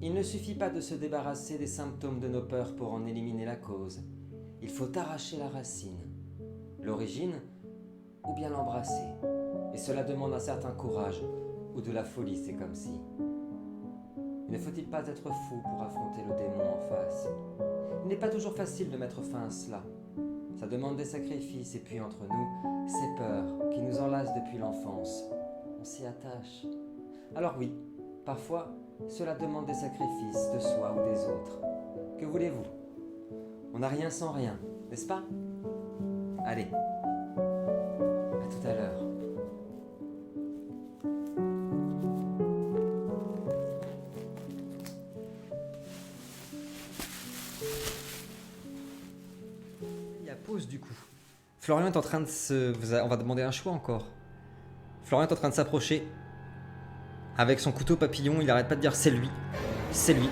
Il ne suffit pas de se débarrasser des symptômes de nos peurs pour en éliminer la cause. Il faut arracher la racine, l'origine, ou bien l'embrasser. Et cela demande un certain courage, ou de la folie, c'est comme si. Ne faut-il pas être fou pour affronter le démon en face? Il n'est pas toujours facile de mettre fin à cela. Ça demande des sacrifices, et puis entre nous, ces peurs qui nous enlacent depuis l'enfance. On s'y attache. Alors oui, parfois, cela demande des sacrifices de soi ou des autres. Que voulez-vous? On n'a rien sans rien, n'est-ce pas? Allez, à tout à l'heure. Il y a pause du coup. Florian est en train de se... On va demander un choix encore. Florian est en train de s'approcher. Avec son couteau papillon, il arrête pas de dire c'est lui. C'est lui.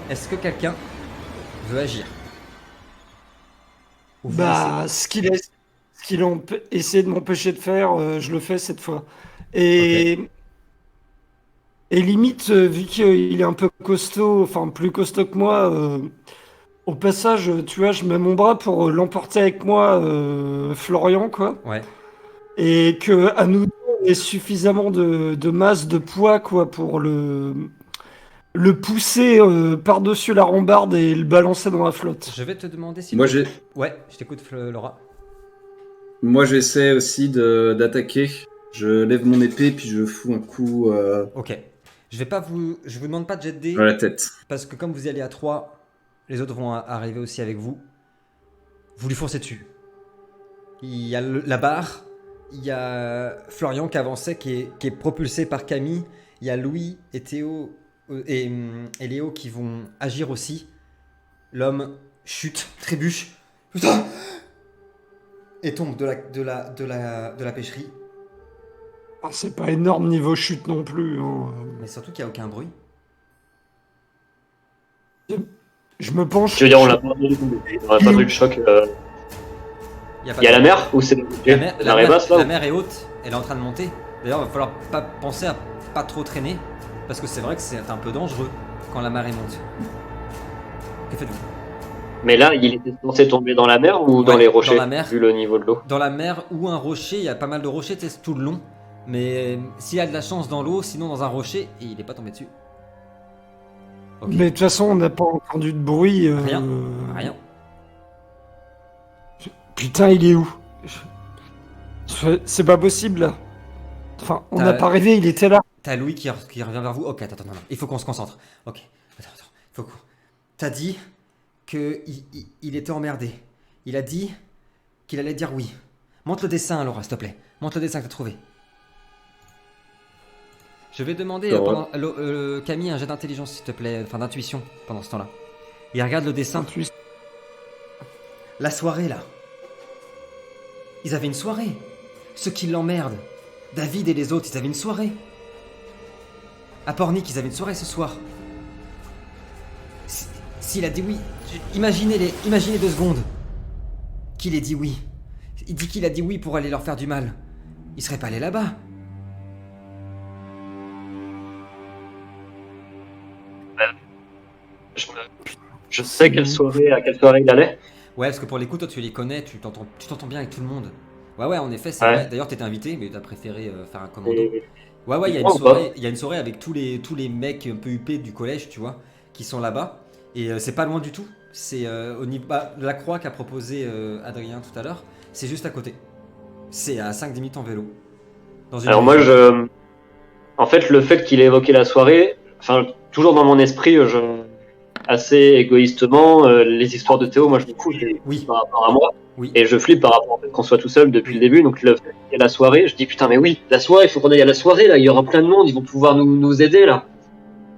Est-ce que quelqu'un veut agir? Ou vous laissez- Ce qu'il a essayé de m'empêcher de faire, je le fais cette fois. Et, et limite, vu qu'il est un peu costaud, enfin plus costaud que moi, au passage, tu vois, je mets mon bras pour l'emporter avec moi, Florian, quoi. Ouais. Et que à nous deux, on ait suffisamment de masse, de poids, quoi, pour le pousser par-dessus la rambarde et le balancer dans la flotte. Je vais te demander si... Moi, j'ai... Ouais, je t'écoute Laura. Moi, j'essaie aussi d'attaquer. Je lève mon épée puis je fous un coup Ok. Je vous demande pas de jet de dés, dans la tête. parce que comme vous y allez à 3, les autres vont arriver aussi avec vous. Vous lui foncez dessus. Il y a la barre, il y a Florian qui avançait, qui est propulsé par Camille. Il y a Louis et Théo et Léo qui vont agir aussi. L'homme chute, trébuche, putain, et tombe de la pêcherie. Ah, c'est pas énorme niveau chute non plus, hein. Mais surtout qu'il n'y a aucun bruit. Je me penche. Je veux dire, on l'a pas entendu, on n'a pas pris le choc. Il Il y a la mer ou c'est la rêvasse là la mer est haute, elle est en train de monter. D'ailleurs, il va falloir pas penser à pas trop traîner, parce que c'est vrai que c'est un peu dangereux quand la marée monte. Que faites-vous? Mais là, il était censé tomber dans la mer ou dans Ouais, les rochers, dans la mer. vu le niveau de l'eau? Dans la mer ou un rocher, il y a pas mal de rochers tout le long. Mais s'il y a de la chance dans l'eau, sinon dans un rocher, et il n'est pas tombé dessus. Ok. Mais de toute façon, on n'a pas entendu de bruit. Rien. Rien. Putain, il est où? C'est pas possible là. Enfin, on n'a pas rêvé, il était là. T'as Louis qui revient vers vous. Ok, attends, non. Il faut qu'on se concentre. Ok, attends. T'as dit que il était emmerdé. Il a dit qu'il allait dire oui. Montre le dessin, Laura, s'il te plaît. Montre le dessin que t'as trouvé. Je vais demander Camille un jet d'intelligence, s'il te plaît, enfin d'intuition, pendant ce temps-là. Il regarde le dessin. La soirée, là. Ils avaient une soirée. Ceux qui l'emmerdent. David et les autres, ils avaient une soirée. À Pornic, ils avaient une soirée ce soir. S'il a dit oui, imaginez 2 secondes. Qu'il ait dit oui. Il dit qu'il a dit oui pour aller leur faire du mal. Il serait pas allé là-bas. Je sais à quelle soirée il allait. Ouais, parce que pour les coups, toi tu les connais, tu t'entends bien avec tout le monde. Ouais, en effet, c'est Ouais. vrai. D'ailleurs, t'étais invité, mais t'as préféré faire un commando. Et- Ouais, il y a Oh, une soirée avec tous les mecs un peu huppés du collège, tu vois, qui sont là-bas. Et c'est pas loin du tout. C'est au niveau la croix qu'a proposé Adrien tout à l'heure. C'est juste à côté. C'est à 5-10 minutes en vélo. Dans une Alors moi, en fait, le fait qu'il ait évoqué la soirée, enfin, toujours dans mon esprit, assez égoïstement, les histoires de Théo, moi je me fous, je les Oui. par rapport à moi. Oui. Et je flippe par rapport au fait qu'on soit tout seul depuis Oui. le début. Donc le fait qu'il y ait la soirée, je dis putain mais oui, la soirée, il faut qu'on aille à la soirée là, il y aura plein de monde, ils vont pouvoir nous aider là.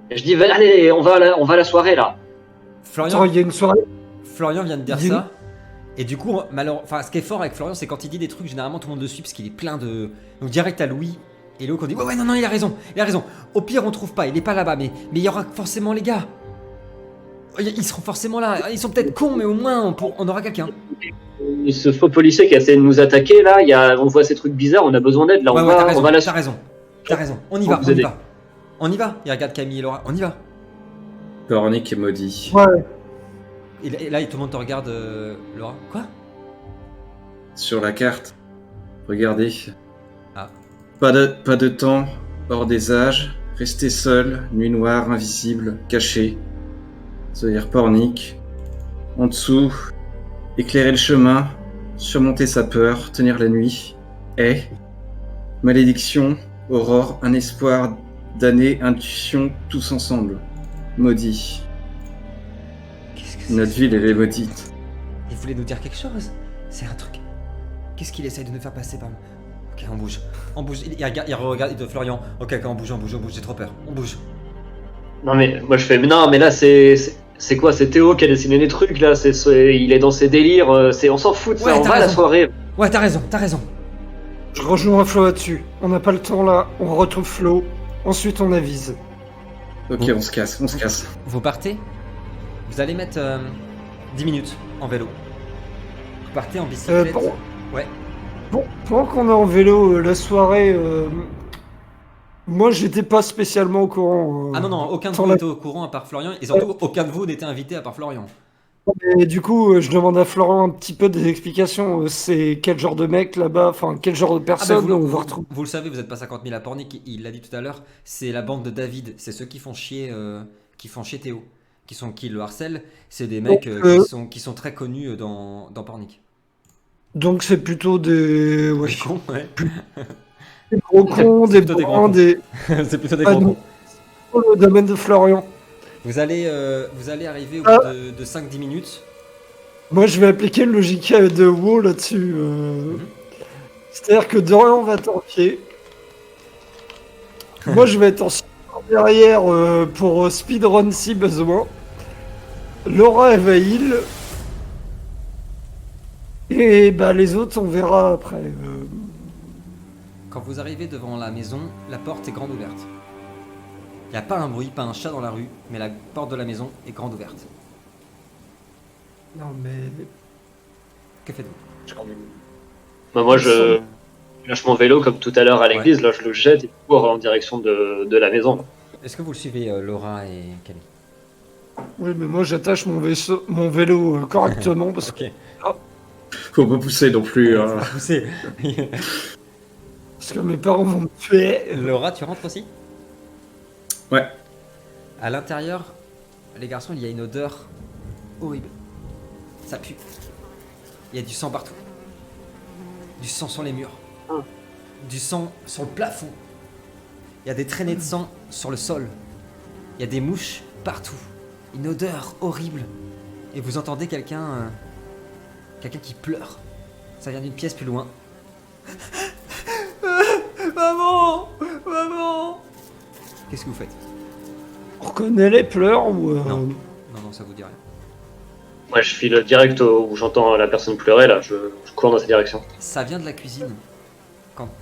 Et je dis allez, on va à la soirée là. Attends, il y a une soirée. Florian vient de dire Il y a ça. Et du coup, ce qui est fort avec Florian, c'est quand il dit des trucs, généralement tout le monde le suit parce qu'il est plein de. Donc direct à Louis et Léo qu'on dit ouais, non, il a raison. Au pire, on trouve pas, il est pas là-bas, mais il y aura forcément les gars. Ils seront forcément là. Ils sont peut-être cons, mais au moins on aura quelqu'un. Et ce faux policier qui a essayé de nous attaquer là, on voit ces trucs bizarres, on a besoin d'aide là, Ouais, on t'as va la raison. On y Pour va, vous aider. On y va. Il regarde Camille et Laura, on y va. Pornic est maudit. Ouais. Et là, tout le monde te regarde, Laura. Quoi? Sur la carte, regardez. Ah. Pas de temps, hors des âges, rester seul, nuit noire, invisible, caché. C'est-à-dire Pornic. En dessous, éclairer le chemin, surmonter sa peur, tenir la nuit. Et malédiction, aurore, un espoir, damné, intuition, tous ensemble. Maudit. Qu'est-ce que c'est? Notre ville, elle est maudite. Il voulait nous dire quelque chose? C'est un truc. Qu'est-ce qu'il essaye de nous faire passer par... Ok, on bouge. On bouge. Il regarde, il de Florian. Ok, on bouge, j'ai trop peur. On bouge. Non mais moi je fais mais non mais là c'est quoi, c'est Théo qui a dessiné les trucs là, il est dans ses délires, on s'en fout de ça, Ouais, on t'as va à la raison. soirée. Ouais, t'as raison. Je rejoins Flo là-dessus. On n'a pas le temps là, on retrouve Flo. Ensuite on avise. Ok, Bon. on se casse. Vous partez? Vous allez mettre 10 minutes en vélo. Vous partez en bicyclette. Ouais. Bon, pendant qu'on est en vélo, la soirée, moi j'étais pas spécialement au courant. Ah non, aucun de sans vous la- n'était au courant à part Florian. Et surtout, aucun de vous n'était invité à part Florian. Et du coup, je demande à Florent un petit peu des explications. C'est quel genre de mec là-bas, enfin quel genre de Ah, personne bah, on va retrouver. vous le savez, vous n'êtes pas 50 000 à Pornic, il l'a dit tout à l'heure, c'est la bande de David, c'est ceux qui font chier Théo, qui le harcèlent, c'est des mecs qui sont très connus dans Pornic. Donc c'est plutôt des, ouais, Des cons, ouais. des gros cons, C'est des plutôt des gros brans, cons. des. C'est plutôt des Ah, gros non. cons. Le domaine de Florian. Vous allez arriver au Ah. bout de 5-10 minutes. Moi je vais appliquer le logique de WoW là-dessus. C'est-à-dire que Dorian va être en pied. Moi je vais être en derrière pour speedrun si besoin. Laura elle va heal. Et bah les autres on verra après. Quand vous arrivez devant la maison, la porte est grande ouverte. Il n'y a pas un bruit, pas un chat dans la rue, mais la porte de la maison est grande ouverte. Non mais. Que faites-vous? Bah, moi je lâche mon vélo comme tout à l'heure à l'église, là je le jette et je cours en direction de la maison. Est-ce que vous le suivez, Laura et Camille? Oui mais moi j'attache mon vélo correctement parce que. Ok. Faut pas pousser non plus. hein. Poussez. Parce que mes parents vont me tuer. Laura, tu rentres aussi? Ouais. À l'intérieur, les garçons, il y a une odeur horrible. Ça pue. Il y a du sang partout. Du sang sur les murs. Du sang sur le plafond. Il y a des traînées de sang sur le sol. Il y a des mouches partout. Une odeur horrible. Et vous entendez quelqu'un qui pleure. Ça vient d'une pièce plus loin. Maman! Maman! Qu'est-ce que vous faites? On reconnaît les pleurs ou. Non. Non, ça vous dit rien. Moi je file direct où j'entends la personne pleurer là, je cours dans cette direction. Ça vient de la cuisine.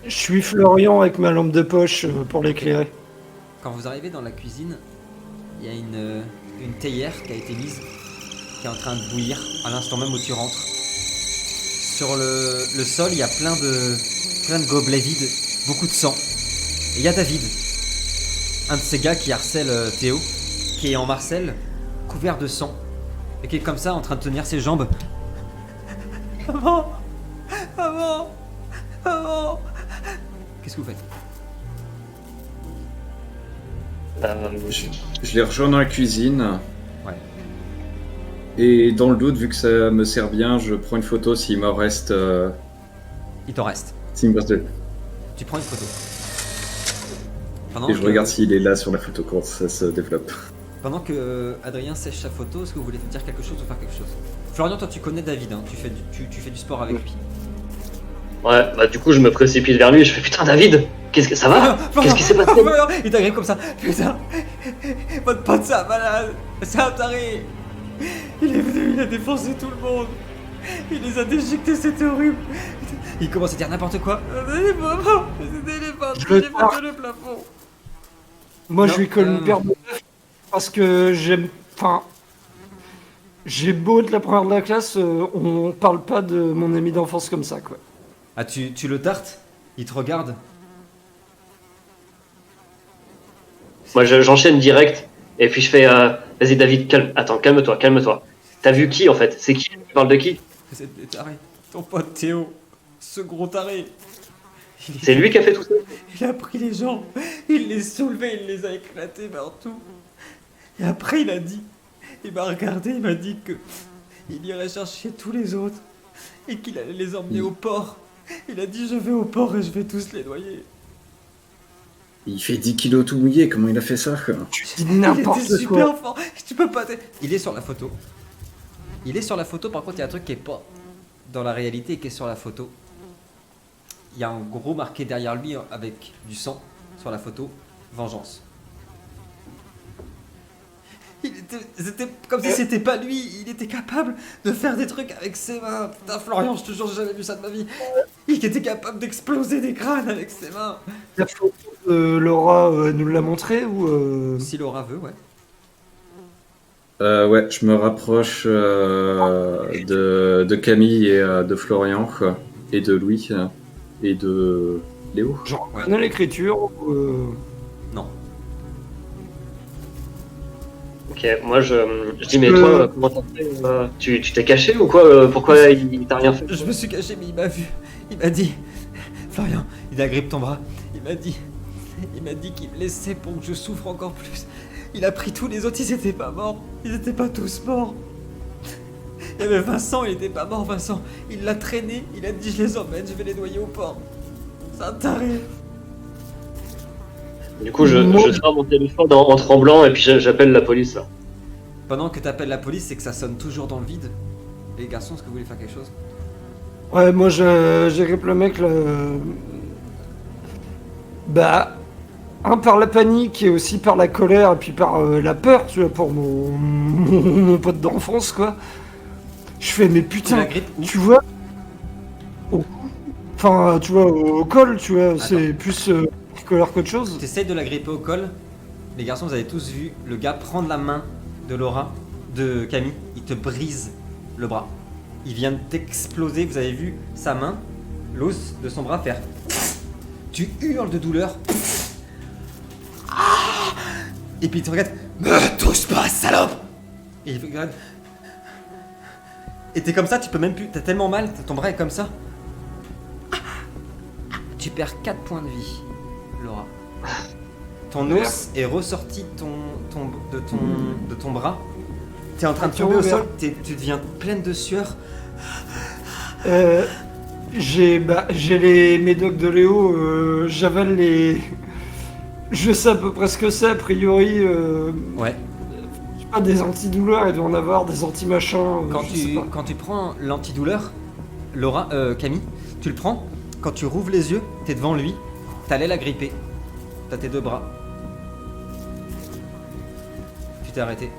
Je suis Florian avec ma lampe de poche pour l'éclairer. Quand vous arrivez dans la cuisine, il y a une théière qui a été mise, qui est en train de bouillir à l'instant même où tu rentres. Sur le sol, il y a plein de gobelets vides, beaucoup de sang. Et il y a David, un de ces gars qui harcèle Théo, qui est en marcel, couvert de sang, et qui est comme ça en train de tenir ses jambes. Maman! Maman! Maman! Qu'est-ce que vous faites? Je les rejoins dans la cuisine. Ouais. Et dans le doute, vu que ça me sert bien, je prends une photo s'il me reste. Il t'en reste. S'il me reste deux. Tu prends une photo. Et je regarde s'il est là sur la photo quand ça se développe. Pendant que Adrien sèche sa photo, est-ce que vous voulez dire quelque chose ou faire quelque chose? Florian, toi tu connais David, hein, tu fais du sport avec lui. Ouais, bah du coup je me précipite vers lui et je fais putain David, qu'est-ce que ça va? Qu'est-ce qui s'est passé? Florian, il t'arrive comme ça. Putain, votre pote c'est un malade, c'est un taré. Il est venu, il a défoncé tout le monde. Il les a déchiquetés, c'était horrible. Il commence à dire n'importe quoi. C'était les potes, Je le j'ai fait le plafond. Moi Non, je lui colle une paire de neufs parce que j'aime. Enfin. J'ai beau être la première de la classe, on parle pas de mon ami d'enfance comme ça quoi. Ah, tu le tartes? Il te regarde? Moi j'enchaîne direct et puis je fais Vas-y, David, calme-toi. T'as vu qui, en fait? C'est qui? Tu parles de qui? C'est des tarés. Ton pote Théo, ce gros taré. C'est lui qui a fait tout ça? Il a pris les gens, il les soulevait, il les a éclatés partout. Et après, il m'a regardé, il m'a dit que il irait chercher tous les autres et qu'il allait les emmener au port. Il a dit, je vais au port et je vais tous les noyer. Il fait 10 kilos tout mouillé, comment il a fait ça quoi? Tu dis n'importe Il était quoi. super fort, tu peux pas... Il est sur la photo. Par contre, il y a un truc qui est pas dans la réalité et qui est sur la photo. Il y a un gros marqué derrière lui avec du sang sur la photo, vengeance. C'était comme si c'était pas lui, il était capable de faire des trucs avec ses mains. Putain, Florian, je te jure, j'ai jamais vu ça de ma vie. Il était capable d'exploser des crânes avec ses mains. La photo de Laura nous l'a montré ou Si Laura veut, ouais. Ouais, je me rapproche de Camille et de Florian, quoi, et de Louis, et de Léo. genre on a l'écriture ou Non. Ok, moi je dis, mais toi, comment t'as fait? Tu t'es caché ou quoi? Pourquoi il t'a rien fait? Je me suis caché, mais il m'a vu. Il m'a dit, Florian, il agrippe ton bras. Il m'a dit qu'il me laissait pour que je souffre encore plus. Il a pris tous les autres, ils étaient pas morts. Ils étaient pas tous morts. Il y avait Vincent, il était pas mort, Vincent. Il l'a traîné, il a dit, je les emmène, je vais les noyer au port. C'est un taré. Du coup, je sors mon téléphone en tremblant et puis j'appelle la police là. Pendant que t'appelles la police, c'est que ça sonne toujours dans le vide. Les garçons, est-ce que vous voulez faire quelque chose? Ouais, moi j'agrippe le mec là. Bah, un par la panique et aussi par la colère et puis par la peur, tu vois, pour mon pote d'enfance quoi. Je fais, mais Tu putain, l'agrippes où? tu vois, enfin, tu vois, au col, tu vois, c'est plus colère qu'autre chose. T'essayes de l'agripper au col. Les garçons, vous avez tous vu le gars prendre la main de Laura, de Camille. Il te brise le bras. Il vient de t'exploser. Vous avez vu sa main, l'os de son bras faire. Tu hurles de douleur. Ah. Et puis il te regarde. Me touche pas, salope! Et il te regarde. Et t'es comme ça, tu peux même plus. T'as tellement mal, ton bras est comme ça. Tu perds 4 points de vie, Laura. Ton os est ressorti de ton bras. T'es en train de tomber au sol, tu deviens pleine de sueur. J'ai les médocs de Léo, j'avale les. Je sais à peu près ce que c'est, a priori. Ouais. Je sais pas, des antidouleurs, il doit en avoir, des anti-machins. Quand tu prends l'antidouleur, Laura, Camille, tu le prends, quand tu rouvres les yeux, t'es devant lui, t'allais la gripper. T'as tes deux bras. Tu t'es arrêté.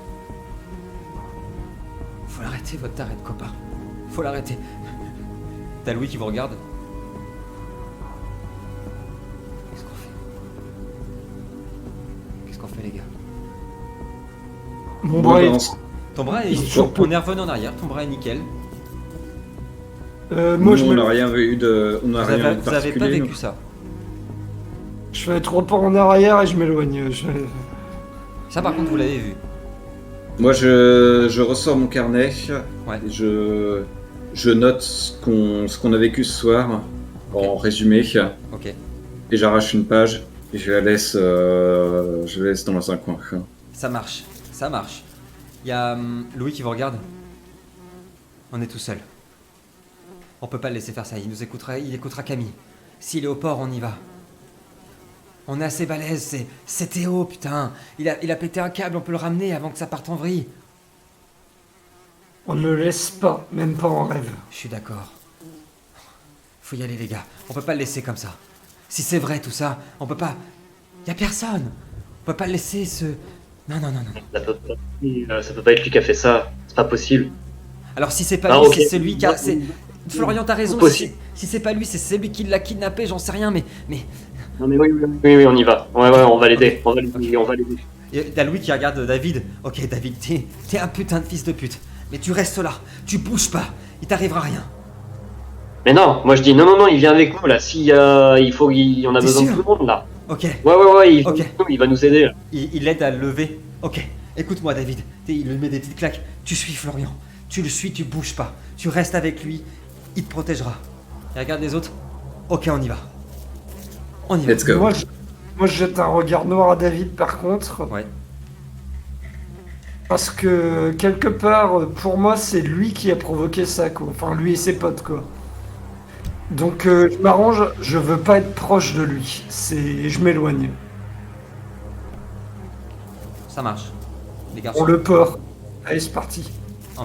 Faut l'arrêter, votre taré de copain. Faut l'arrêter. T'as Louis qui vous regarde. Qu'est-ce qu'on fait? Qu'est-ce qu'on fait, les gars? Mon bras est. Ton bras est. Il est toujours On est revenu en arrière, ton bras est nickel. Moi, Nous, on n'a rien vu de. On n'a Vous rien avez de pas vécu particulier. ça. Je fais 3 pas en arrière et je m'éloigne. Ça, par contre, vous l'avez vu. Moi, je ressors mon carnet. Ouais. Et je note ce qu'on a vécu ce soir en résumé. Ok. Et j'arrache une page et je la laisse dans un coin. Ça marche, ça marche. Il y a Louis qui vous regarde. On est tout seul. On peut pas le laisser faire ça, il écoutera Camille. S'il est au port, on y va. On est assez balèze, c'est Théo, putain. Il a pété un câble, on peut le ramener avant que ça parte en vrille. On ne le laisse pas, même pas en rêve. Je suis d'accord. Faut y aller, les gars. On peut pas le laisser comme ça. Si c'est vrai tout ça, on peut pas. Y a personne. On peut pas le laisser se. Non. Ça peut pas être lui qui a fait ça. C'est pas possible. Alors si c'est pas Ah, lui, ok. c'est celui qui a. Florian, t'as raison. Possible. Si c'est pas lui, c'est celui qui l'a kidnappé. J'en sais rien, mais. Non mais oui, on y va. Ouais, on va l'aider. On va l'aider. Et t'as Louis qui regarde David. Ok, David, t'es un putain de fils de pute. Mais tu restes là. Tu bouges pas. Il t'arrivera rien. Mais non, moi je dis non, il vient avec nous là. On a T'es besoin de sûr? tout le monde là. Ok. Ouais, Ok. il va nous aider là. Il l'aide à le lever. Ok. Écoute-moi, David. Il lui met des petites claques. Tu suis Florian. Tu le suis, tu bouges pas. Tu restes avec lui. Il te protégera. Et regarde les autres. Ok, on y va. On y va. Let's go. Moi, je jette un regard noir à David, par contre. Ouais. Parce que, quelque part, pour moi, c'est lui qui a provoqué ça, quoi. Enfin, lui et ses potes, quoi. Donc, je m'arrange, je veux pas être proche de lui. Je m'éloigne. Ça marche. Les garçons. On le port. Allez, c'est parti.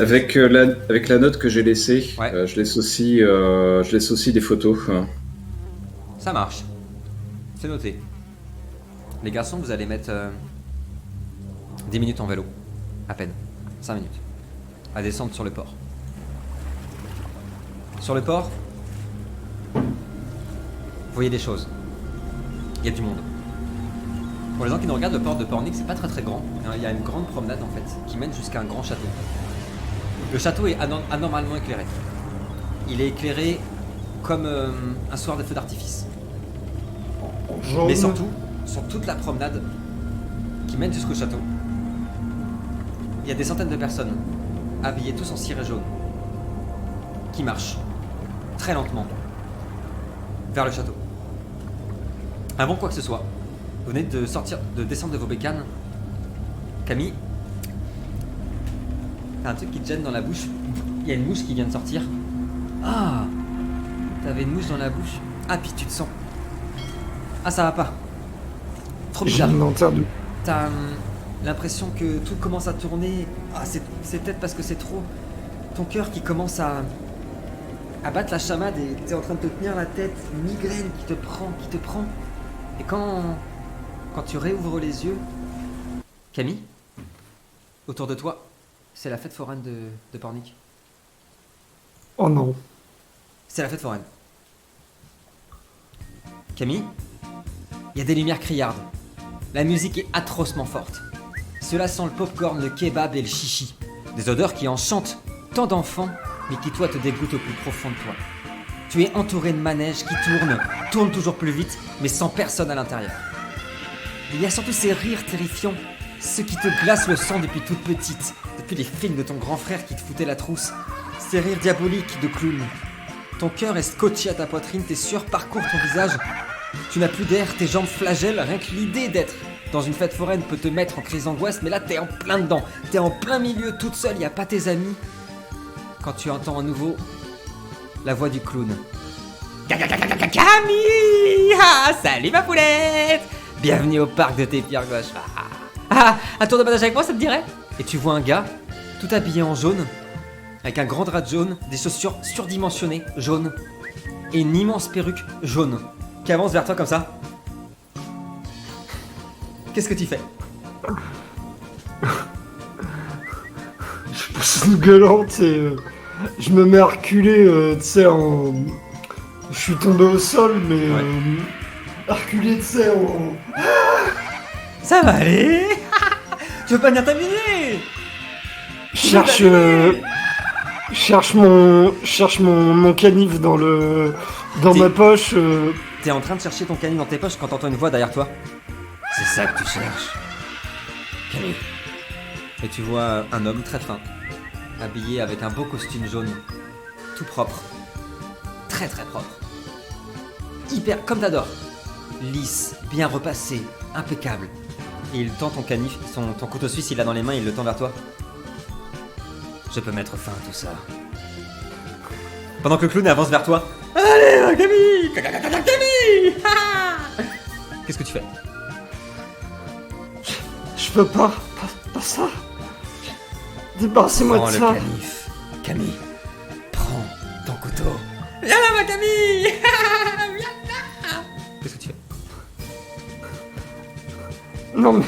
Avec la note que j'ai laissée, Ouais. je laisse aussi des photos. Ça marche. C'est noté. Les garçons, vous allez mettre 10 minutes en vélo. À peine. 5 minutes. À descendre sur le port. Sur le port, vous voyez des choses. Il y a du monde. Pour les gens qui nous regardent, le port de Pornic, c'est pas très grand. Il y a une grande promenade en fait, qui mène jusqu'à un grand château. Le château est anormalement éclairé. Il est éclairé comme un soir de feu d'artifice. Jaune. Mais surtout, sur toute la promenade qui mène jusqu'au château, il y a des centaines de personnes, habillées tous en ciré jaune, qui marchent très lentement vers le château. Avant quoi que ce soit, vous venez de descendre de vos bécanes. Camille, t'as un truc qui te gêne dans la bouche. Il y a une mouche qui vient de sortir. Ah, t'avais une mouche dans la bouche. Ah, puis tu te sens. Ah, ça va pas. Trop J'ai bizarre. une lanterne. T'as l'impression que tout commence à tourner. Ah, c'est peut-être parce que c'est trop. Ton cœur qui commence à battre la chamade et t'es en train de te tenir la tête. Une migraine qui te prend. Et quand tu réouvres les yeux, Camille, autour de toi, c'est la fête foraine de Pornic. Oh non. C'est la fête foraine. Camille, il y a des lumières criardes. La musique est atrocement forte. Cela sent le popcorn, le kebab et le chichi. Des odeurs qui enchantent tant d'enfants, mais qui toi te dégoûtent au plus profond de toi. Tu es entouré de manèges qui tournent toujours plus vite, mais sans personne à l'intérieur. Il y a surtout ces rires terrifiants, ceux qui te glacent le sang depuis toute petite, depuis les films de ton grand frère qui te foutait la trousse, ces rires diaboliques de clown. Ton cœur est scotché à ta poitrine, tes sueurs parcourent ton visage. Tu n'as plus d'air, tes jambes flagellent, rien que l'idée d'être dans une fête foraine peut te mettre en crise d'angoisse, mais là t'es en plein dedans, t'es en plein milieu, toute seule, y a pas tes amis. Quand tu entends à nouveau la voix du clown. Camille! Ah, salut ma poulette! Bienvenue au parc de tes pierres gauches. Un tour de manège avec moi, ça te dirait? Et tu vois un gars, tout habillé en jaune, avec un grand drap jaune, des chaussures surdimensionnées, jaunes, et une immense perruque jaune, qui avance vers toi comme ça. Qu'est-ce que tu fais? Je pousse une gueulante et je me mets à reculer, tu sais, je suis tombé au sol, mais à reculer, tu sais, Ça va aller. Tu veux pas venir t'amuser? Je cherche mon canif dans ma poche. T'es en train de chercher ton canif dans tes poches quand t'entends une voix derrière toi. C'est ça que tu cherches. Camille. Et tu vois un homme très fin, habillé avec un beau costume jaune, tout propre, très très propre, hyper comme t'adores, lisse, bien repassé, impeccable. Et il tend ton canif, ton couteau suisse, il l'a dans les mains, il le tend vers toi. Je peux mettre fin à tout ça. Pendant que le clown avance vers toi. Allez, Camille, Camille. Qu'est-ce que tu fais? Je peux pas ça. Débarrassez-moi de Prends ça. le canif. Camille, prends ton couteau. Viens là, ma Camille. Viens là. Qu'est-ce que tu fais? Non mais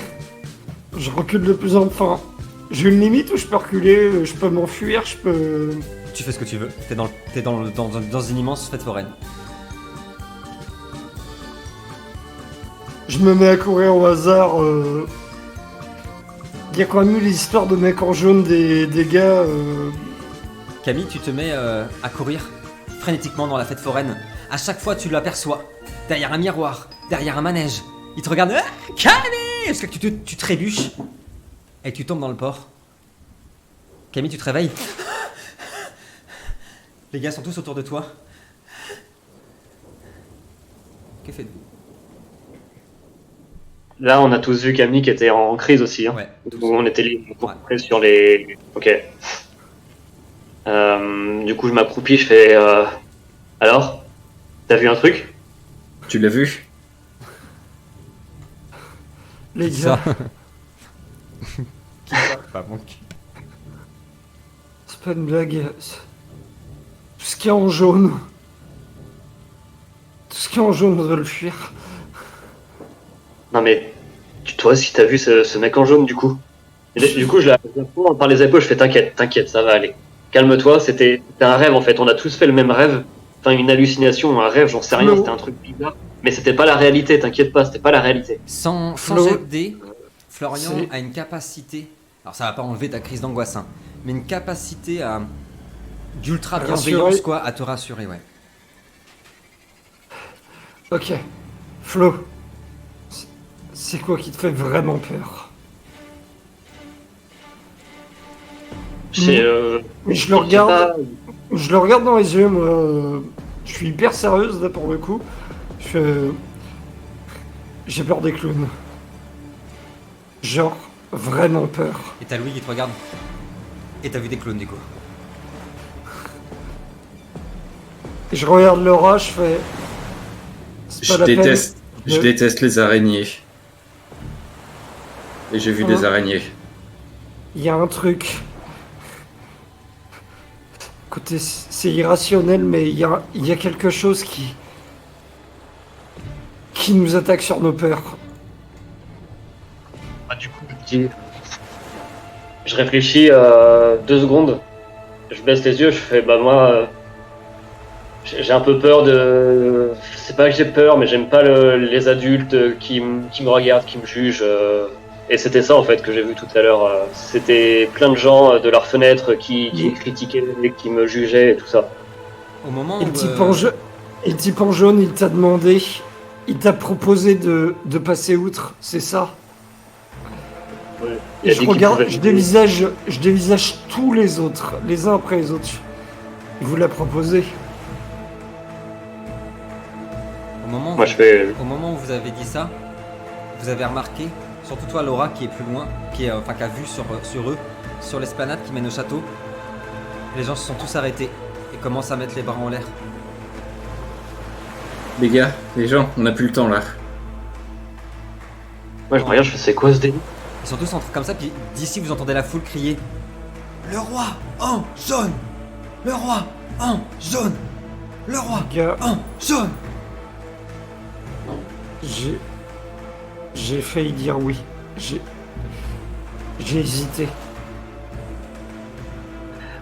je recule de plus en plus. J'ai une limite où je peux reculer, je peux m'enfuir, je peux. Tu fais ce que tu veux. T'es dans une immense fête foraine. Je me mets à courir au hasard. Il y a quand même eu les histoires de mecs en jaune, des gars. Camille, tu te mets à courir frénétiquement dans la fête foraine. À chaque fois, tu l'aperçois derrière un miroir, derrière un manège. Il te regarde. Ah, Camille! Jusqu'à que tu trébuches. et tu tombes dans le port. Camille, tu te réveilles. Les gars sont tous autour de toi. Que faites-vous? Là, on a tous vu Camille qui était en crise aussi. Hein. Ouais, tous. Où on était concentrés sur les. Ok. Du coup, je m'accroupis, je fais. Alors, t'as vu un truc? Tu l'as vu? Les Ça. gars, Qui ça? Pas bon. c'est pas une blague. Tout ce qui est en jaune. Tout ce qui est en jaune, on doit le fuir. Non, mais. Toi aussi, t'as vu ce mec en jaune, du coup? Et du coup, je la prends par les épaules, je fais t'inquiète, ça va aller. Calme-toi, c'était un rêve en fait. On a tous fait le même rêve. Enfin, une hallucination, un rêve, j'en sais rien, Non. c'était un truc bizarre. Mais c'était pas la réalité, t'inquiète pas, c'était pas la réalité. Sans Flo- jet de dés, Florian C'est- a une capacité. Alors, ça va pas enlever ta crise d'angoisse, hein, mais une capacité à. D'ultra bienveillance, Rassurer. quoi, à te rassurer, ouais. Ok. Flo. C'est quoi qui te fait vraiment peur? C'est, Mais je je le sais regarde. pas, Je le regarde dans les yeux, moi. Je suis hyper sérieuse là pour le coup. J'ai peur des clowns. Genre, vraiment peur. Et t'as Louis qui te regarde. Et t'as vu des clones, du coup. Et je regarde Laura, je fais. C'est pas Je la peine. déteste, je de- déteste les araignées. Et j'ai vu Hein? des araignées. Il y a un truc. Écoutez, c'est irrationnel, mais il y a quelque chose qui nous attaque sur nos peurs. du coup, je réfléchis 2 secondes. Je baisse les yeux, je fais bah moi, j'ai un peu peur de. C'est pas que j'ai peur, mais j'aime pas les adultes qui me regardent, qui me jugent. Et c'était ça en fait que j'ai vu tout à l'heure. C'était plein de gens de leurs fenêtres qui me critiquaient, qui me jugeaient et tout ça. Au moment Et où. le type en jaune, il t'a demandé, il t'a proposé de passer outre, c'est ça? Il Et a je dit qu'il regarde, pouvait- je dévisage tous les autres, les uns après les autres. Il vous l'a proposé. Au moment où Moi je fais. Au moment où vous avez dit ça, vous avez remarqué, surtout toi Laura qui est plus loin, qui a vu sur eux, sur l'esplanade qui mène au château, les gens se sont tous arrêtés et commencent à mettre les bras en l'air. Les gars, les gens, on n'a plus le temps là. Moi je regarde, je fais c'est quoi ce délire? Ils sont tous en train comme ça, puis d'ici vous entendez la foule crier Le roi en jaune Le roi en jaune Le roi Gars, en jaune j'ai failli dire oui. J'ai hésité.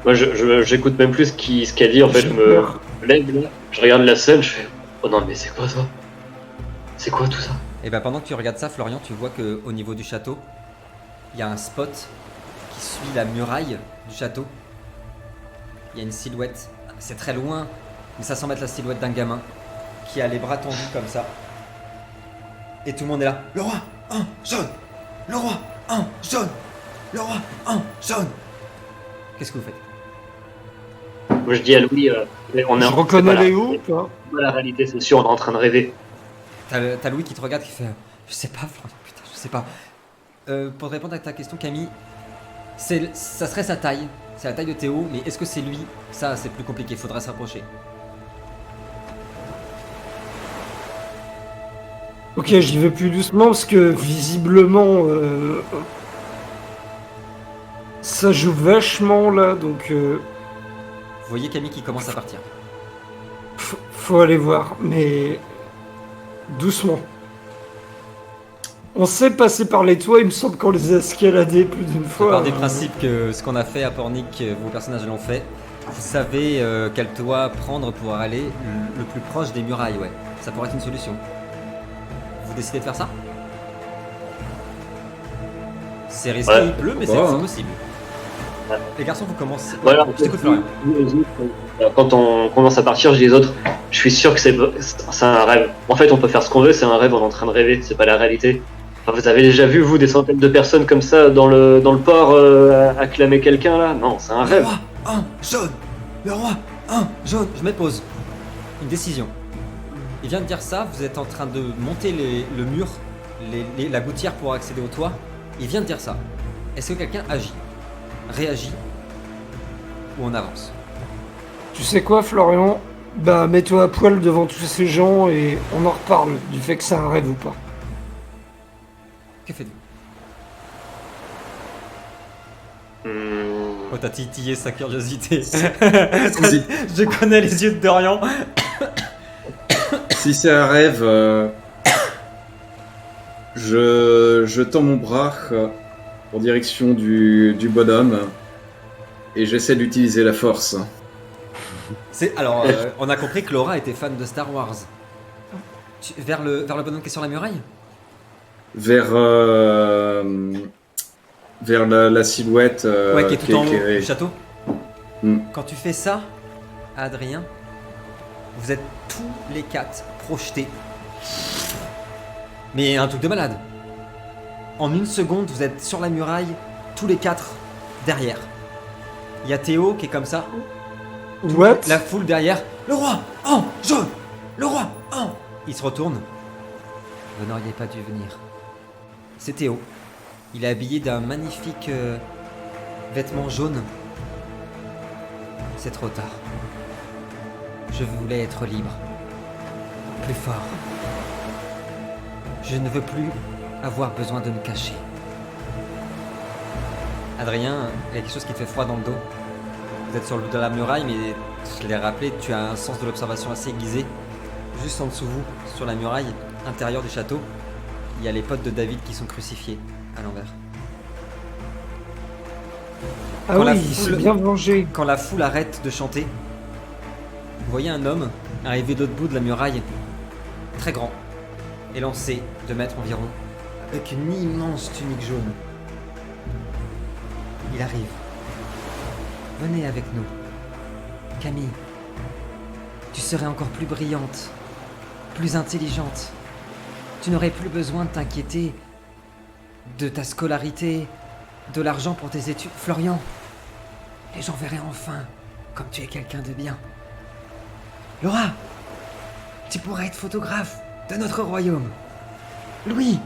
Moi j'écoute même plus ce qu'elle dit en fait. J'ai Je peur. me lève là, je regarde la scène, je fais oh non mais c'est quoi ça? C'est quoi tout ça? Et bah pendant que tu regardes ça, Florian, tu vois que au niveau du château, il y a un spot qui suit la muraille du château. Il y a une silhouette. C'est très loin, mais ça semble être la silhouette d'un gamin qui a les bras tendus comme ça. Et tout le monde est là. Le roi en jaune Le roi en jaune Le roi en jaune Qu'est-ce que vous faites? Moi je dis à Louis, on est Je c'est reconnais pas les la- hauts, quoi. c'est pas la réalité, c'est sûr, on est en train de rêver. T'as Louis qui te regarde qui fait Je sais pas, Florian, putain, je sais pas. Pour te répondre à ta question, Camille, ça serait sa taille. C'est la taille de Théo, mais est-ce que c'est lui? Ça, c'est plus compliqué, faudra se rapprocher. Ok, j'y vais plus doucement parce que visiblement ça joue vachement là, donc Vous voyez Camille qui commence à partir. faut aller voir, mais doucement. On sait passer par les toits, il me semble qu'on les a escaladés plus d'une Je fois. pars du principe que ce qu'on a fait à Pornic, vos personnages l'ont fait. Vous savez quel toit prendre pour aller le plus proche des murailles, ouais. Ça pourrait être une solution. Vous décidez de faire ça? C'est risqué, Ouais. il pleut, mais Ouais, c'est hein. possible. Ouais. Les garçons, vous commencez. Voilà, Je t'écoute, Florian. quand on commence à partir, je dis aux autres, je suis sûr que c'est un rêve. En fait, on peut faire ce qu'on veut, c'est un rêve, on est en train de rêver, c'est pas la réalité. Enfin, vous avez déjà vu, vous, des centaines de personnes comme ça dans le port acclamer quelqu'un, là? Non, c'est un Le rêve. roi, un, jaune. Le roi, un, jaune. Je mets pause. Une décision. Il vient de dire ça, vous êtes en train de monter le mur, la gouttière pour accéder au toit. Il vient de dire ça. Est-ce que quelqu'un agit? Réagit? Ou on avance? Tu sais quoi, Florian? Bah, mets-toi à poil devant tous ces gens et on en reparle du fait que c'est un rêve ou pas. Que faites-vous? Hmm. Oh, t'as titillé sa curiosité. Si, Je connais les yeux de Dorian. si c'est un rêve, je tends mon bras en direction du bonhomme et j'essaie d'utiliser la force. Alors, on a compris que Laura était fan de Star Wars. Vers le bonhomme qui est sur la muraille? Vers la silhouette Ouais, qui est tout en haut éclairée. du château. Hmm. Quand tu fais ça, Adrien, vous êtes tous les 4 projetés. Mais un truc de malade. En une seconde, vous êtes sur la muraille, tous les 4 derrière. Il y a Théo qui est comme ça. What? La foule derrière. Le roi, en jaune. Le roi, en. Il se retourne. Vous n'auriez pas dû venir. C'est Théo. Il est habillé d'un magnifique vêtement jaune. C'est trop tard. Je voulais être libre. Plus fort. Je ne veux plus avoir besoin de me cacher. Adrien, il y a quelque chose qui te fait froid dans le dos. Vous êtes sur le dos de la muraille, mais je l'ai rappelé, tu as un sens de l'observation assez aiguisé. Juste en dessous vous, sur la muraille intérieure du château, il y a les potes de David qui sont crucifiés à l'envers. Ah Quand la oui, il foule- s'est bien vengé. Quand la foule arrête de chanter, vous voyez un homme arriver de l'autre bout de la muraille, très grand, élancé de mètres environ, avec une immense tunique jaune. Il arrive. Venez avec nous. Camille, tu serais encore plus brillante, plus intelligente. Tu n'aurais plus besoin de t'inquiéter de ta scolarité, de l'argent pour tes études. Florian, les gens verraient enfin comme tu es quelqu'un de bien. Laura, tu pourrais être photographe de notre royaume. Louis,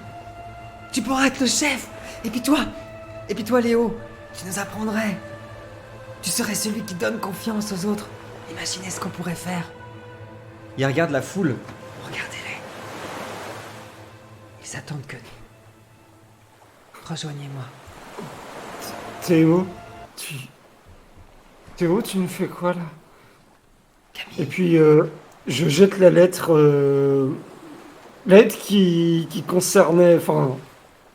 tu pourrais être le chef. Et puis toi Léo, tu nous apprendrais. Tu serais celui qui donne confiance aux autres. Imaginez ce qu'on pourrait faire. Il regarde la foule. Regardez-les. Ils attendent que nous. Rejoignez-moi. Théo, Théo, tu nous fais quoi là? Camille. Et puis, je jette la lettre. Lettre qui concernait. Enfin,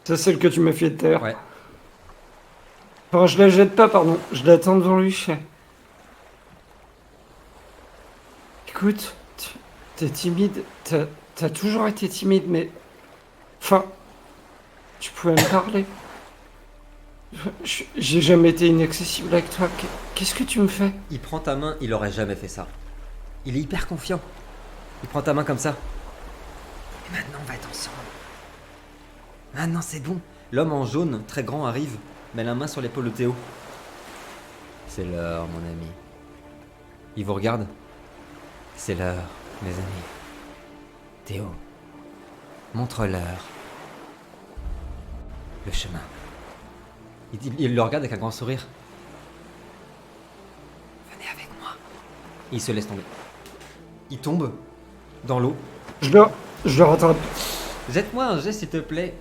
c'est celle que tu m'as fait taire. Ouais. Enfin, je la jette pas, pardon. Je l'attends devant lui. Écoute, t'es timide. T'as toujours été timide, mais. Enfin. Tu pouvais me parler. J'ai jamais été inaccessible avec toi. Qu'est-ce que tu me fais? Il prend ta main, il aurait jamais fait ça. Il est hyper confiant. Il prend ta main comme ça. Et maintenant, on va être ensemble. Maintenant, c'est bon. L'homme en jaune, très grand, arrive, met la main sur l'épaule de Théo. C'est l'heure, mon ami. Il vous regarde. C'est l'heure, mes amis. Théo, montre-leur le chemin. Il le regarde avec un grand sourire. Venez avec moi. Il se laisse tomber. Il tombe dans l'eau. Je le rattrape. Jette-moi un jet, s'il te plaît.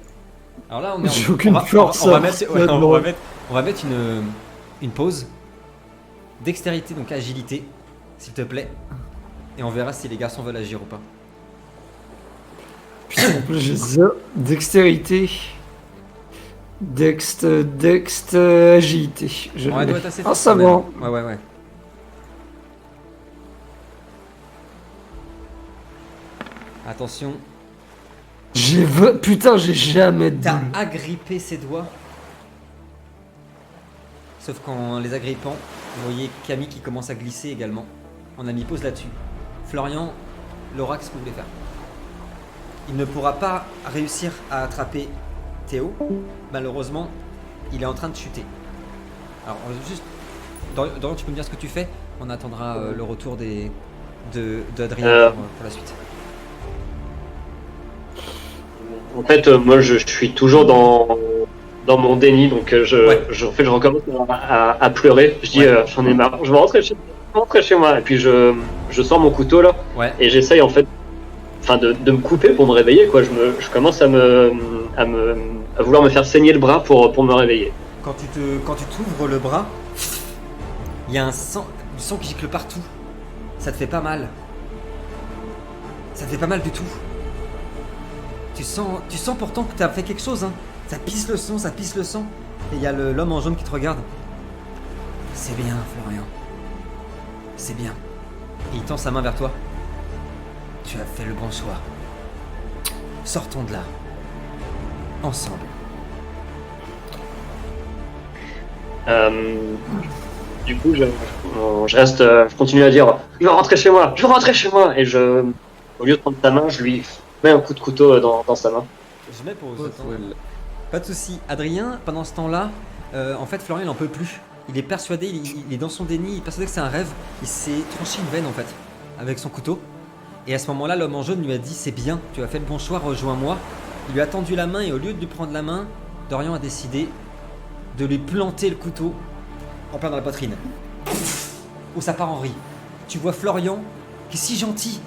Alors là, on est J'ai aucune force. On va mettre, ouais, là-dedans. on va mettre une pause. Dextérité, donc agilité, s'il te plaît. Et on verra si les garçons veulent agir ou pas. Putain, en plus, j'ai ça. Dextérité. Agilité. Je Ouais, elle l'ai. doit être assez Ah, forte, ça quand même. va. Ouais. Attention, Putain, j'ai jamais de t'as boule. agrippé ses doigts. Sauf qu'en les agrippant, vous voyez Camille qui commence à glisser également. On a mis pause là-dessus. Florian, Laura, qu'est-ce que vous voulez faire? Il ne pourra pas réussir à attraper Théo, malheureusement, il est en train de chuter. Alors, juste, Dorian, tu peux me dire ce que tu fais? On attendra le retour d'Adrien pour la suite. En fait, moi, je suis toujours dans mon déni, donc je recommence à pleurer. Je dis, j'en ai marre, je vais rentrer chez moi. Et puis je sors mon couteau là, et j'essaye en fait, de me couper pour me réveiller, quoi. Je commence à vouloir me faire saigner le bras pour me réveiller. Quand tu t'ouvres le bras, il y a du sang qui gicle partout. Ça te fait pas mal. Ça te fait pas mal du tout. Tu sens pourtant que tu as fait quelque chose, hein. Ça pisse le sang. Et il y a l'homme en jaune qui te regarde. C'est bien, Florian. C'est bien. Et il tend sa main vers toi. Tu as fait le bon choix. Sortons de là. Ensemble. Du coup, je continue à dire, je veux rentrer chez moi. Et au lieu de prendre sa main, je lui mets un coup de couteau dans sa main. Je mets pause. Pas de soucis. Adrien, pendant ce temps-là, en fait, Florian, il en peut plus. Il est persuadé, il est dans son déni, il est persuadé que c'est un rêve. Il s'est tranché une veine, en fait, avec son couteau. Et à ce moment-là, l'homme en jaune lui a dit, c'est bien, tu as fait le bon choix, rejoins-moi. Il lui a tendu la main et au lieu de lui prendre la main, Dorian a décidé de lui planter le couteau en plein dans la poitrine. Où ça part en vrille. Tu vois Florian, qui est si gentil.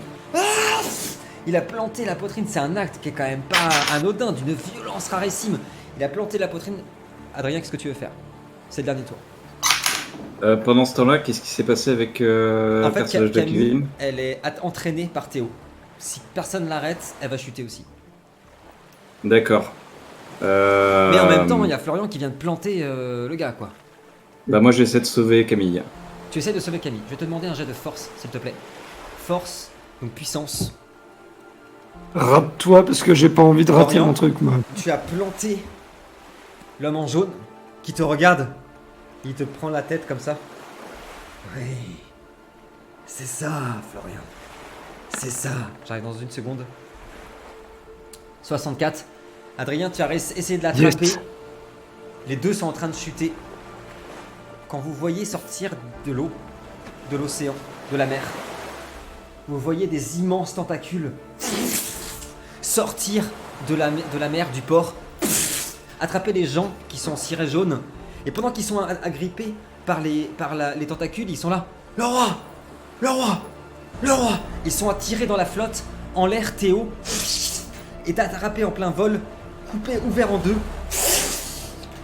Il a planté la poitrine, c'est un acte qui est quand même pas anodin, d'une violence rarissime. Il a planté la poitrine. Adrien, qu'est-ce que tu veux faire? C'est le dernier tour. Pendant ce temps-là, qu'est-ce qui s'est passé avec le personnage de Kevin? Elle est entraînée par Théo. Si personne l'arrête, elle va chuter aussi. D'accord. Mais en même temps, il y a Florian qui vient de planter le gars, quoi. Bah moi, j'essaie de sauver Camille. Tu essaies de sauver Camille. Je vais te demander un jet de force, s'il te plaît. Force, donc puissance. Rate-toi parce que j'ai pas envie de rater Florian, mon truc, moi. Tu as planté l'homme en jaune qui te regarde. Il te prend la tête comme ça. Oui. C'est ça, Florian. C'est ça. J'arrive dans une seconde. 64. Adrien, tu as essayé de l'attraper. Yes. Les deux sont en train de chuter. Quand vous voyez sortir de l'eau, de l'océan, de la mer, vous voyez des immenses tentacules sortir de la mer, du port, attraper les gens qui sont en ciré jaune. Et pendant qu'ils sont agrippés par les tentacules, ils sont là. Le roi! Le roi! Le roi! Ils sont attirés dans la flotte, en l'air, Théo est attrapé en plein vol, coupé, ouvert en deux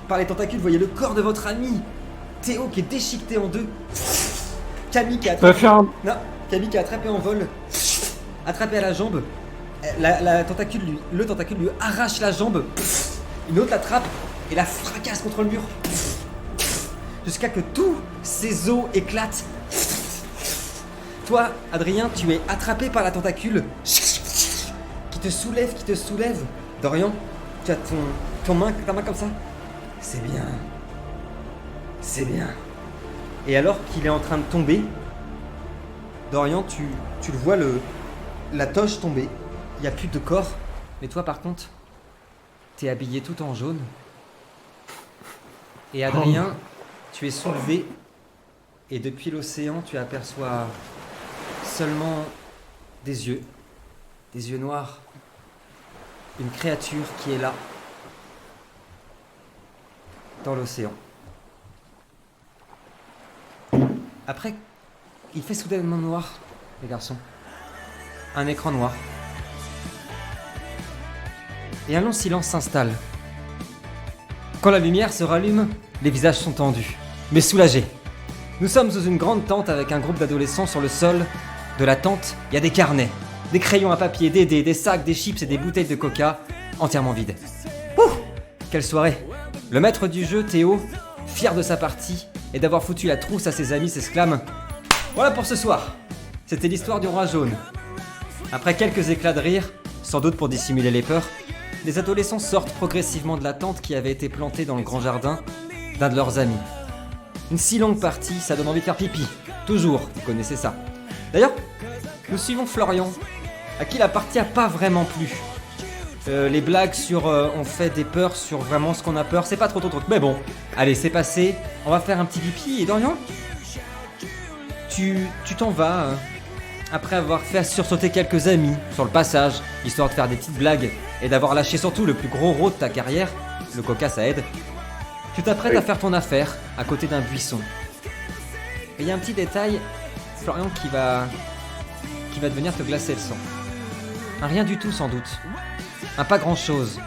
par les tentacules. Vous voyez le corps de votre ami Théo qui est déchiqueté en deux. Camille qui a attrapé, Camille qui a attrapé en vol, attrapé à la jambe. Le tentacule lui arrache la jambe. Une autre l'attrape et la fracasse contre le mur. Jusqu'à que tous ses os éclatent. Toi, Adrien, tu es attrapé par la tentacule qui te soulève. Dorian, tu as ta main comme ça. C'est bien. C'est bien. Et alors qu'il est en train de tomber, Dorian, tu le vois, la toche tomber. Il n'y a plus de corps. Mais toi, par contre, t'es habillé tout en jaune. Et Adrien, tu es soulevé. Et depuis l'océan, tu aperçois seulement des yeux noirs. Une créature qui est là, dans l'océan. Après, il fait soudainement noir, les garçons. Un écran noir. Et un long silence s'installe. Quand la lumière se rallume, les visages sont tendus, mais soulagés. Nous sommes sous une grande tente avec un groupe d'adolescents sur le sol. De la tente, il y a des carnets, des crayons à papier, des dés, des sacs, des chips et des bouteilles de coca entièrement vides. Ouh, quelle soirée! Le maître du jeu, Théo, fier de sa partie et d'avoir foutu la trousse à ses amis, s'exclame: voilà pour ce soir! C'était l'histoire du roi jaune. Après quelques éclats de rire, sans doute pour dissimuler les peurs, les adolescents sortent progressivement de la tente qui avait été plantée dans le grand jardin d'un de leurs amis. Une si longue partie, ça donne envie de faire pipi. Toujours, vous connaissez ça. D'ailleurs, nous suivons Florian, à qui la partie a pas vraiment plu. Les blagues sur on fait des peurs sur vraiment ce qu'on a peur, c'est pas trop ton truc. Mais bon, allez, c'est passé. On va faire un petit pipi. Et Dorian, tu t'en vas après avoir fait sursauter quelques amis sur le passage, histoire de faire des petites blagues et d'avoir lâché surtout le plus gros rot de ta carrière. Le coca, ça aide. Tu t'apprêtes à faire ton affaire à côté d'un buisson. Et il y a un petit détail, Florian, qui va devenir te glacer le sang. Un rien du tout sans doute. Un pas grand chose.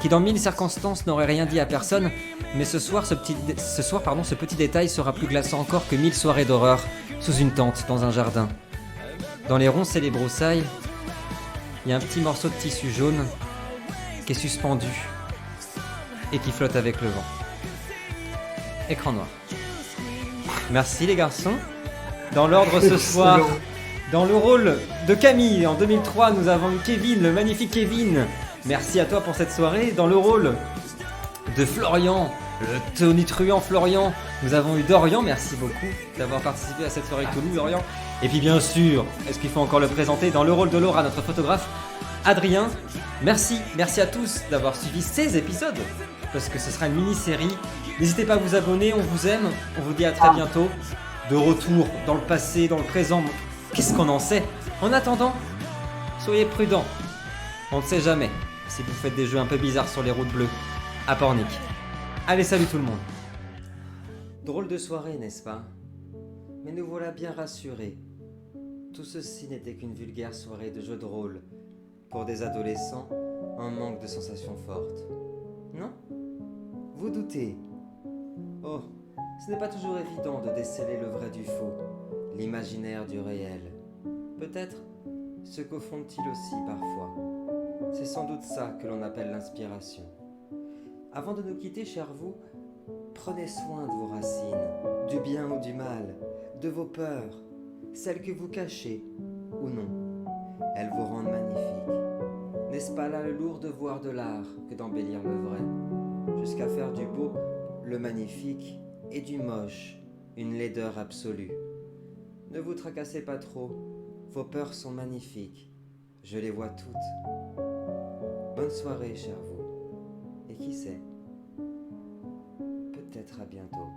Qui dans mille circonstances n'aurait rien dit à personne, mais ce soir, ce petit détail sera plus glaçant encore que 1000 soirées d'horreur sous une tente dans un jardin. Dans les ronces et les broussailles, il y a un petit morceau de tissu jaune qui est suspendu et qui flotte avec le vent. Écran noir. Merci les garçons. Dans l'ordre ce soir, dans le rôle de Camille, en 2003, nous avons eu Kevin, le magnifique Kevin. Merci à toi pour cette soirée. Dans le rôle de Florian, le tonitruant Florian, nous avons eu Dorian. Merci beaucoup d'avoir participé à cette soirée Cthulhu, Dorian. Et puis bien sûr, est-ce qu'il faut encore le présenter, dans le rôle de Laura, notre photographe, Adrien. Merci à tous d'avoir suivi ces épisodes, parce que ce sera une mini-série. N'hésitez pas à vous abonner, on vous aime, on vous dit à très bientôt. De retour dans le passé, dans le présent, qu'est-ce qu'on en sait? En attendant, soyez prudents, on ne sait jamais si vous faites des jeux un peu bizarres sur les routes bleues à Pornic. Allez, salut tout le monde. Drôle de soirée, n'est-ce pas? Mais nous voilà bien rassurés. Tout ceci n'était qu'une vulgaire soirée de jeu de rôle pour des adolescents en manque de sensations fortes. Non? Vous doutez? Oh, ce n'est pas toujours évident de déceler le vrai du faux, l'imaginaire du réel. Peut-être se confondent-ils aussi parfois. C'est sans doute ça que l'on appelle l'inspiration. Avant de nous quitter, chers vous, prenez soin de vos racines, du bien ou du mal, de vos peurs, celles que vous cachez ou non. Elles vous rendent magnifiques. N'est-ce pas là le lourd devoir de l'art que d'embellir le vrai, jusqu'à faire du beau le magnifique et du moche une laideur absolue. Ne vous tracassez pas trop, vos peurs sont magnifiques, je les vois toutes. Bonne soirée, chers vous, et qui sait, peut-être à bientôt.